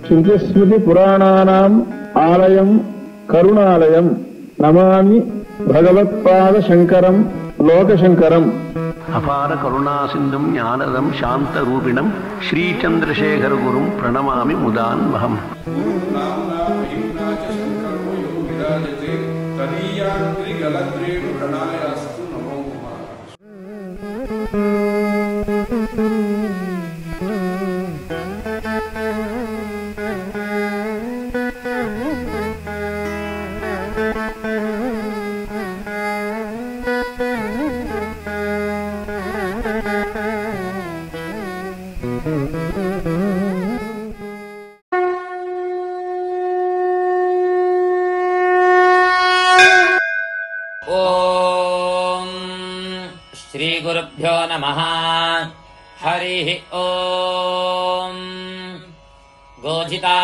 ಶ್ರುತಿಸ್ಮೃತಿ ಪುರಾಣಾನಾಂ ಆಲಯಂ ಕರುಣಾಲಯಂ ನಮಾಮಿ ಭಗವತ್ಪಾದ ಶಂಕರಂ ಲೋಕಶಂಕರಂ. ಅಪಾರ ಕರುಣಾ ಸಿಂಧುಂ ಜ್ಞಾನದಂ ಶಾಂತರೂಪಿಣಂ ಶ್ರೀಚಂದ್ರಶೇಖರ ಗುರುಂ ಪ್ರಣಮಾಮಿ ಮುದಾನ್ವಹಂ. ಓಂ ಶ್ರೀ ಗುರುಭ್ಯೋ ನಮಃ. ಹರಿ ಓಂ. ಗೋಜಿತಾ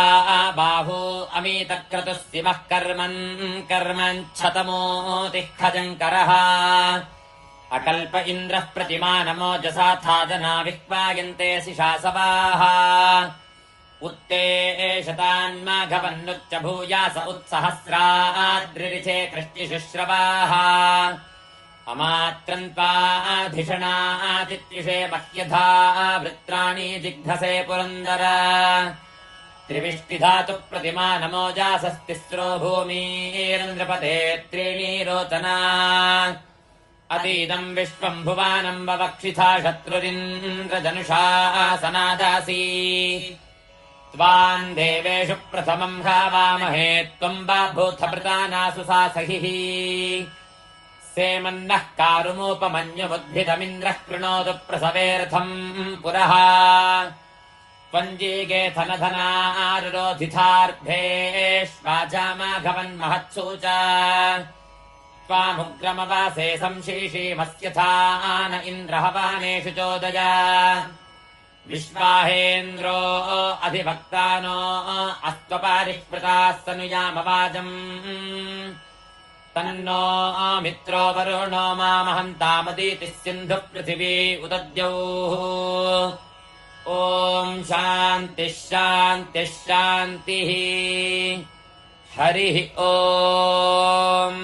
ಬಾಹು ಅಮಿತಕ್ರತು ಸಿಮಃ ಕರ್ಮನ್ ಕರ್ಮಂಛತಮೋತಿಃ ಖಜಂಕರಃ ಅಕಲ್ಪ ಇಂದ್ರಃ ಪ್ರತಿಮಾನಮೋಜಸಾಥಾದನಾ ವಿಕ್ವಾಯಂತೆ ಶಿಶಾಸವಾಃ ಉತ್ತೇಶತಾನ್ಮಾಘವನ್ನುಚ್ಚ ಭೂಯಾಸ ಉತ್ಸಹಸ್ರಾದ್ರಿರಿಚೆ ಕೃಷ್ಟಿಶುಶ್ರವಾಃ ಅಮಾತ್ರನ್ಪಾಧಿಷಣಾದಿತ್ಯುಷೇ ಮಹ್ಯಧಾ ವೃತ್ರಾಣಿ ಜಿಘ್ಧಸೆ ಪುರಂದರ ತ್ರಿವಿಷ್ಟಿಧಾತು ಪ್ರತಿಮಾನಮೋಜಾಸಸ್ತಿಸ್ರೋ ಭೂಮಿರೇಂದ್ರಪತೆ ತ್ರೀಣಿ ರೋಚನಾ ಅತೀದಂ ವಿಶ್ವಂ ಭುವಾನಂ ವವಕ್ಷಿಥಾ ಶತ್ರುರಿಂದ್ರಜನುಷಾ ಸನಾದಾಸಿ ತ್ವಾಂ ದೇವೇಷು ಪ್ರಥಮಂ ಹಾವಾಮಹೇ ತ್ವಂ ಬಾಭೂಥ ಪ್ರತಾನಾಸು ಸಾಸಹಿಃ ಸೇಮನ್ನಃ ಕಾರುಮೂಪಮನ್ಯುಬುದ್ಧಿತಮಿಂದ್ರಃ ಕೃಣೋತು ಪ್ರಸವೇರಥಂ ಪುರಃ ತ್ವಂಜೀಗೇಥನಧನಾರುರೋಧಿತಾರ್ಥೇಷ್ವಾಚಾಮಾಘವನ್ಮಹತ್ಸೂಚ ತ್ವಾमुग्रमवासे संशीशीमस्यथान इन्द्रहवानेषु चोदय विश्वाहेन्द्रो अधिभक्तानो अस्त्वपारिष्पृताः सनुयामवाजम् तन्नो मित्रो वरुणो मामहन्तामदीतिः सिन्धुः पृथिवी उदद्यौः. ॐ शान्तिः शान्तिः शान्तिः. हरिः ॐ.